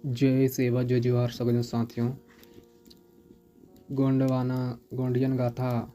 जय सेवा जय जोहार सभी साथियों। गोंडियन गाथा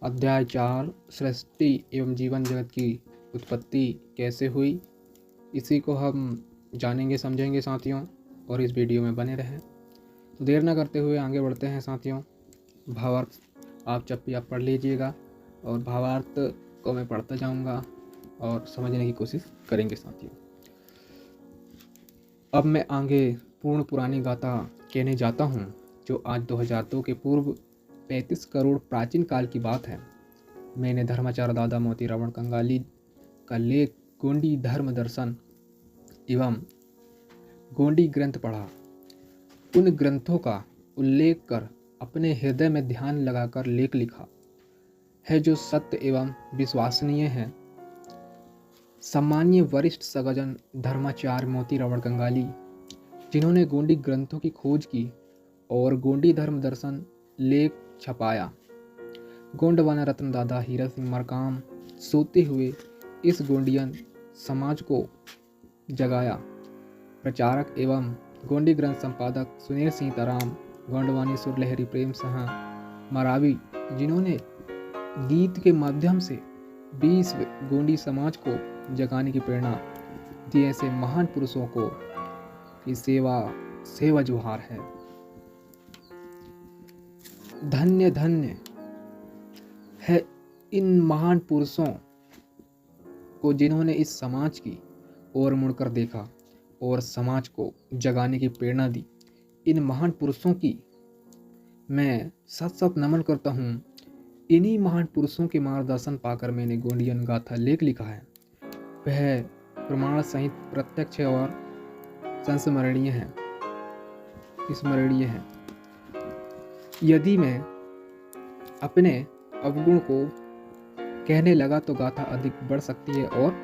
अध्याय 4 सृष्टि एवं जीवन जगत की उत्पत्ति कैसे हुई, इसी को हम जानेंगे समझेंगे साथियों, और इस वीडियो में बने रहें। तो देर न करते हुए आगे बढ़ते हैं साथियों। भावार्थ आप चप्पी आप पढ़ लीजिएगा और भावार्थ को मैं पढ़ता जाऊंगा और समझने की कोशिश करेंगे साथियों। अब मैं आगे पूर्ण पुरानी गाथा कहने जाता हूँ, जो आज 2002 के पूर्व 35 करोड़ प्राचीन काल की बात है। मैंने धर्माचार्य दादा मोती रावण कंगाली का लेख गोंडी धर्म दर्शन एवं गोंडी ग्रंथ पढ़ा। उन ग्रंथों का उल्लेख कर अपने हृदय में ध्यान लगाकर लेख लिखा है, जो सत्य एवं विश्वसनीय है। सम्मानीय वरिष्ठ सगजन धर्माचार्य मोती रावण कंगाली, जिन्होंने गोंडी ग्रंथों की खोज की और गोंडी धर्म दर्शन लेख छपाया। गोंडवान रत्न दादा हीरा सिंह मरकाम सोते हुए इस गोंडियन समाज को जगाया। प्रचारक एवं गोंडी ग्रंथ संपादक सुनील सिंह तराम, गोंडवानी सुरलहरी प्रेम सहा मरावी, जिन्होंने गीत के माध्यम से 20 गोंडी समाज को जगाने की प्रेरणा दी, ऐसे महान पुरुषों को की सेवा जोहार है। धन्य धन्य है इन महान पुरुषों को, जिन्होंने इस समाज की ओर मुड़कर देखा और समाज को जगाने की प्रेरणा दी। इन महान पुरुषों की मैं सत सत नमन करता हूँ। इन्हीं महान पुरुषों के मार्गदर्शन पाकर मैंने गोंडियन गाथा लेख लिखा है। वह प्रमाण सहित प्रत्यक्ष और संस्मरणीय है। यदि मैं अपने अवगुण को कहने लगा तो गाथा अधिक बढ़ सकती है और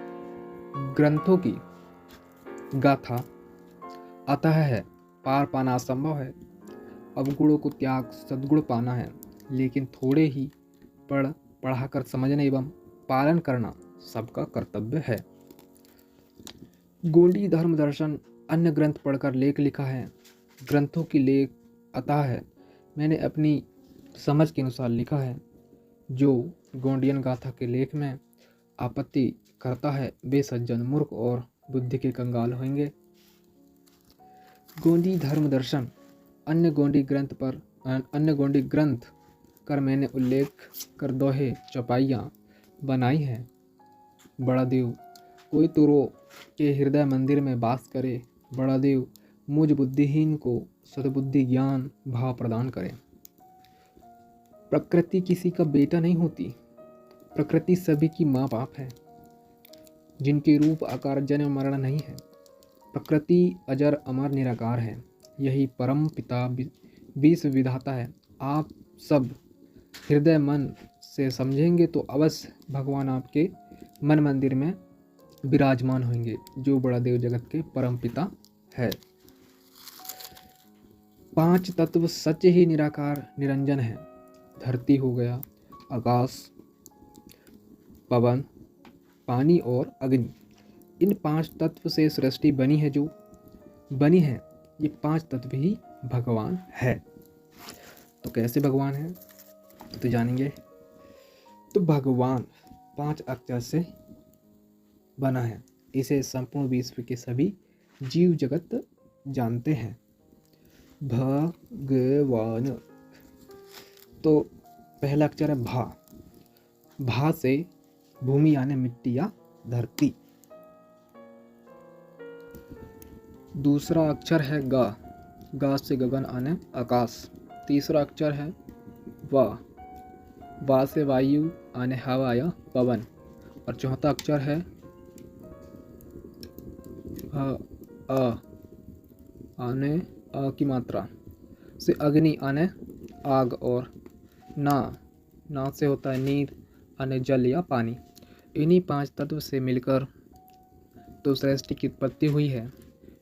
ग्रंथों की गाथा अतः है पार पाना असंभव है। अवगुणों को त्याग सद्गुण पाना है, लेकिन थोड़े ही पढ़ाकर समझना एवं पालन करना सबका कर्तव्य है। गोंडी धर्म दर्शन अन्य ग्रंथ पढ़कर लेख लिखा है। ग्रंथों की लेख अतः है मैंने अपनी समझ के अनुसार लिखा है। जो गोंडियन गाथा के लेख में आपत्ति करता है, वे सज्जन मूर्ख और बुद्धि के कंगाल होंगे। गोंडी धर्म दर्शन अन्य गोंडी ग्रंथ कर मैंने उल्लेख कर दोहे चौपाइयाँ बनाई है। बड़ा देव कोई तो रो के हृदय मंदिर में वास करे। बड़ा देव मुझ बुद्धिहीन को सद्बुद्धि ज्ञान भाव प्रदान करे। प्रकृति किसी का बेटा नहीं होती, प्रकृति सभी की माँ बाप है, जिनके रूप आकार जन्म मरण नहीं है। प्रकृति अजर अमर निराकार है, यही परम पिता विश्व विधाता है। आप सब हृदय मन से समझेंगे तो अवश्य भगवान आपके मन मंदिर में विराजमान होंगे, जो बड़ा देव जगत के परम पिता है। 5 तत्व सच ही निराकार निरंजन है। धरती हो गया, आकाश, पवन, पानी और अग्नि, इन 5 तत्व से सृष्टि बनी है। जो बनी है ये 5 तत्व ही भगवान है। तो कैसे भगवान है तो जानेंगे। तो भगवान 5 अक्षर से बना है, इसे संपूर्ण विश्व के सभी जीव जगत जानते हैं। भगवान, तो पहला अक्षर है भा। भा से भूमि यानी मिट्टी या धरती। दूसरा अक्षर है गा। गा से गगन आने आकाश। तीसरा अक्षर है वा। वा से वायु आने हवा या पवन। और चौथा अक्षर है अ आने अ की मात्रा से अग्नि आने आग। और ना से होता है नीर आने जल या पानी। इन्हीं 5 तत्व से मिलकर तो सृष्टि की उत्पत्ति हुई है।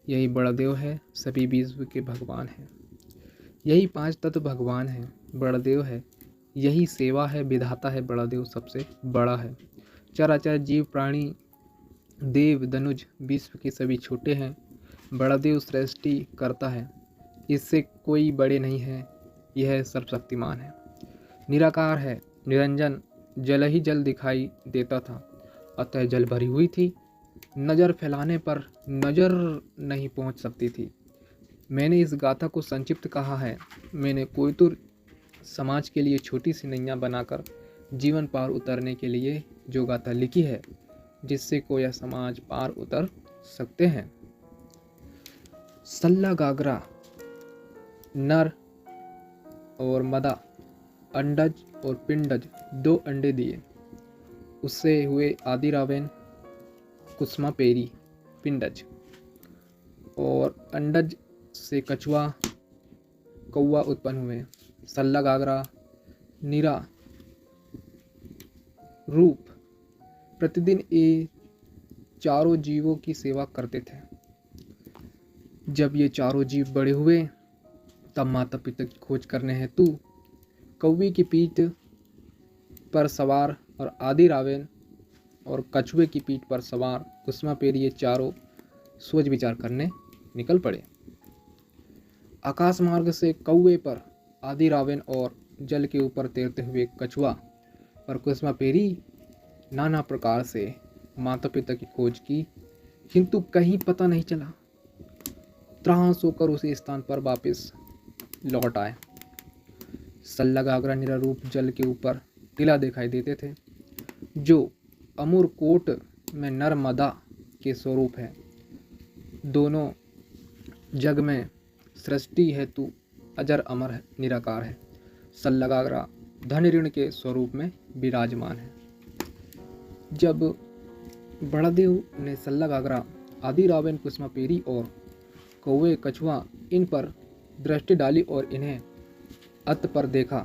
यही बड़ा देव है, सभी विश्व के भगवान हैं। यही 5 तत्व भगवान है, बड़ा देव है। यही सेवा है, विधाता है। बड़ा देव सबसे बड़ा है। चराचर जीव प्राणी देव दनुज विश्व के सभी छोटे हैं। बड़देव सृष्टि करता है, इससे कोई बड़े नहीं है, यह सर्वशक्तिमान है। निराकार है, निरंजन, जल ही जल दिखाई देता था, अतः जल भरी हुई थी, नज़र फैलाने पर नज़र नहीं पहुंच सकती थी। मैंने इस गाथा को संक्षिप्त कहा है। मैंने कोयतुर समाज के लिए छोटी सी नैया बनाकर जीवन पार उतरने के लिए जो गाथा लिखी है, जिससे कोया समाज पार उतर सकते हैं। सल्ला गागरा नर और मदा, अंडज और पिंडज, 2 अंडे दिए। उससे हुए आदि रावेन, कुसमा पेरी, पिंडज, और अंडज से कछुआ कौवा उत्पन्न हुए। सल्ला गागरा नीरा रूप प्रतिदिन ये चारों जीवों की सेवा करते थे। जब ये चारों जीव बड़े हुए तब माता पिता की खोज करने हेतु कौवे की पीठ पर सवार और आदि रावेन और कछुए की पीठ पर सवार कुसमा पेरी ये चारों सोच विचार करने निकल पड़े। आकाश मार्ग से कौवे पर आदि रावेन और जल के ऊपर तैरते हुए कछुआ पर कुसमा पेरी नाना प्रकार से माता पिता की खोज की, किंतु कहीं पता नहीं चला। त्रास होकर उसी स्थान पर वापस लौट आए। सल्ला गागरा निरारूप जल के ऊपर टिला दिखाई देते थे, जो अमूर कोट में नर्मदा के स्वरूप है। दोनों जग में सृष्टि हेतु अजर अमर है, निराकार है। सल्ला गागरा धन ऋण के स्वरूप में विराजमान है। जब बड़देव ने सल्ला गागरा, आदि रावेन, कुसमा पेरी और कौवे कछुआ इन पर दृष्टि डाली और इन्हें अत पर देखा,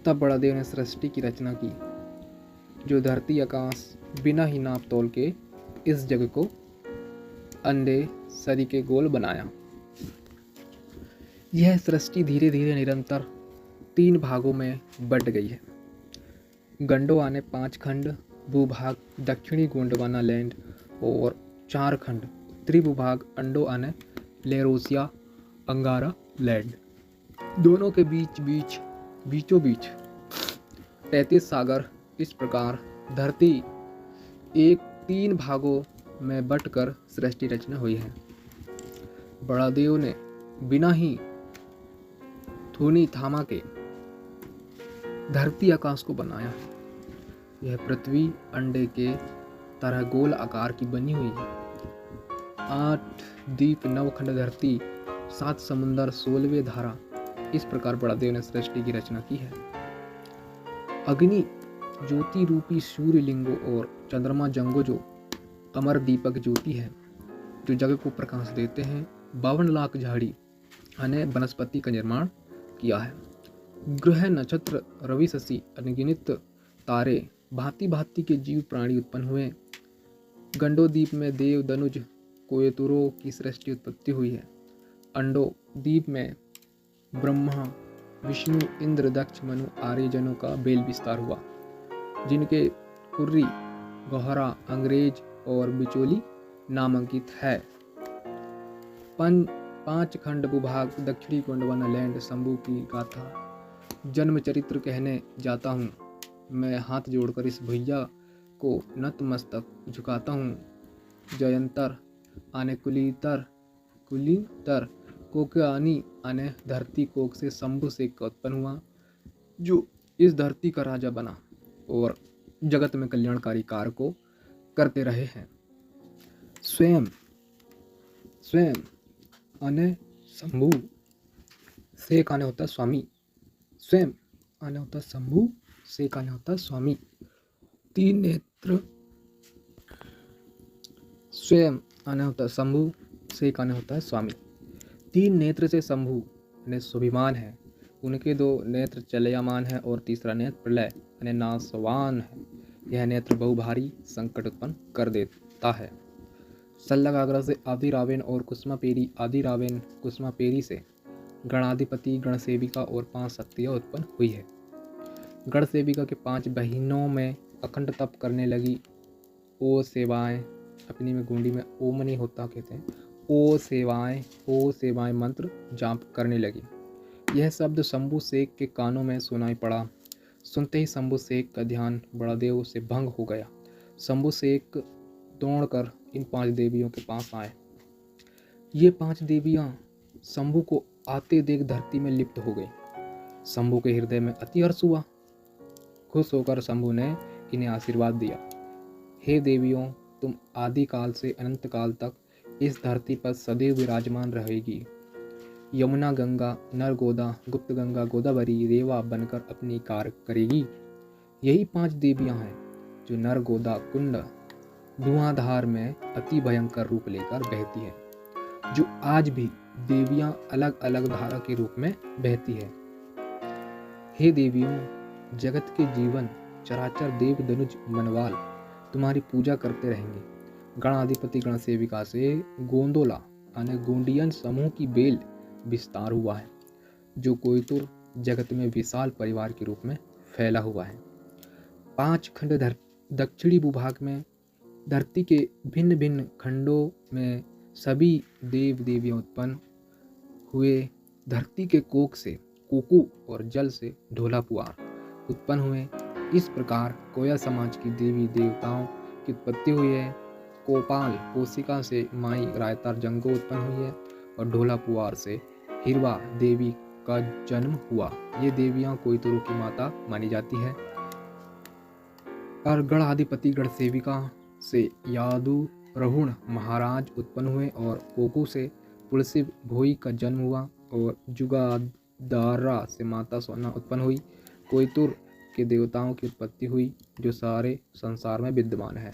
तब बड़देव ने सृष्टि की रचना की, जो धरती आकाश बिना ही नाप तोल के इस जग को अंडे सरी के गोल बनाया। यह सृष्टि धीरे धीरे निरंतर 3 भागों में बट गई है। गंडोआ ने 5 खंड भूभाग दक्षिणी गोंडवाना लैंड और 4 खंड उत्तरी भूभाग अंडोआ ने लेरोसिया अंगारा लैंड। दोनों के बीचों बीच 33 सागर। इस प्रकार धरती 3 भागों में बंटकर सृष्टि रचना हुई है। बड़ादेव ने बिना ही थूनी थामा के धरती आकाश को बनाया है। यह पृथ्वी अंडे के तरह गोल आकार की बनी हुई है। 8 द्वीप, 9 खंड धरती, 7 समुंदर, 16वें धारा। इस प्रकार बड़ादेव ने सृष्टि की रचना की है। अग्नि ज्योति रूपी सूर्य लिंगो और चंद्रमा जंगो जो अमर दीपक ज्योति है, जो जगत को प्रकाश देते हैं। 52 लाख झाड़ी ने वनस्पति का निर्माण किया है। ग्रह, नक्षत्र, रवि, शशि, अनगिनत तारे, भांति भांति के जीव प्राणी उत्पन्न हुए। गंडोद्वीप में देव, दनुज, कोयतुरों की सृष्टि उत्पत्ति हुई है। अंडो द्वीप में ब्रह्मा, विष्णु, इंद्र, दक्ष, मनु आर्यजनों का बेल विस्तार हुआ, जिनके कुर्री, गौहरा, अंग्रेज और बिचोली नामांकित है। 5 खंड भूभाग दक्षिणी गोंडवाना लैंड। शंभू की गाथा जन्म चरित्र कहने जाता हूँ। मैं हाथ जोड़कर इस भैया को नतमस्तक झुकाता हूँ। जयंतर आने कुलीतर कोकयानी आने धरती कोक से शंभु से उत्पन्न हुआ, जो इस धरती का राजा बना और जगत में कल्याणकारी कार्य को करते रहे हैं। स्वयं आने शंभु से एक आने होता है स्वामी। स्वयं आने होता है शंभु से एक आने होता है स्वामी। 3 नेत्र। स्वयं आने होता है शंभु से एक आने होता है स्वामी। 3 नेत्र से शंभु ने स्वाभिमान है। उनके 2 नेत्र चलयमान है और तीसरा नेत्र प्रलय यानी नाशवान है। यह नेत्र बहुभारी संकट उत्पन्न कर देता है। सल्ला गागरा से आदि रावेन और कुसमा पेरी, आदि रावेन कुसमा पेरी से गणाधिपति, गणसेविका और 5 शक्तियाँ उत्पन्न हुई है। गणसेविका के 5 बहिनों में अखंड तप करने लगी। ओ सेवाएं अपनी में गुंडी में ओम नहीं होता कहते हैं। ओ सेवाएं मंत्र जाप करने लगी। यह शब्द शंभू शेख के कानों में सुनाई पड़ा। सुनते ही शंभू शेख का ध्यान बड़देव से भंग हो गया। शंभू शेख दौड़कर इन 5 देवियों के पास आए। ये 5 देवियां शंभू को आते देख धरती में लिप्त हो गई। शंभू के हृदय में अति हर्ष हुआ। खुश होकर शंभू ने इन्हें आशीर्वाद दिया। हे देवियों, तुम आदि काल से अनंत काल तक इस धरती पर सदैव विराजमान रहेगी। यमुना गंगा, नरगोदा, गुप्त गंगा, गोदावरी, रेवा बनकर अपनी कार्य करेगी। यही 5 देवियां हैं जो नरगोदा कुंड धुआंधार में अति भयंकर रूप लेकर बहती है, जो आज भी देवियां अलग अलग धारा के रूप में बहती है। हे देवियों, जगत के जीवन चराचर देव धनुज मनवाल तुम्हारी पूजा करते रहेंगे। गणाधिपति गण सेविका से गोंदोला यानी गोंडियन समूह की बेल विस्तार हुआ है, जो कोयतुर जगत में विशाल परिवार के रूप में फैला हुआ है। 5 खंड दक्षिणी भूभाग में धरती के भिन्न भिन्न खंडों में सभी देव देवियां उत्पन्न हुए। धरती के कोक से कोकू और जल से ढोला पुआर उत्पन्न हुए। इस प्रकार कोया समाज की देवी देवताओं की उत्पत्ति हुई है। कोपाल कोशिका से माई रायतार जंगो उत्पन्न हुई है और ढोला पुआर से हिरवा देवी का जन्म हुआ। ये देवियां कोयतुरों की माता मानी जाती है। और गणाधिपति गण सेविका से यादू रहुण महाराज उत्पन्न हुए और कोकू से पुलसिव भोई का जन्म हुआ और जुगादारा से माता सोना उत्पन्न हुई। कोयतुर के देवताओं की उत्पत्ति हुई जो सारे संसार में विद्यमान है।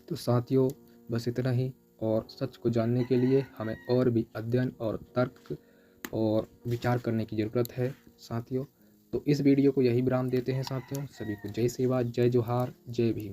तो साथियों, बस इतना ही। और सच को जानने के लिए हमें और भी अध्ययन और तर्क और विचार करने की ज़रूरत है साथियों। तो इस वीडियो को यही विराम देते हैं साथियों। सभी को जय सेवा, जय जोहार, जय भीम।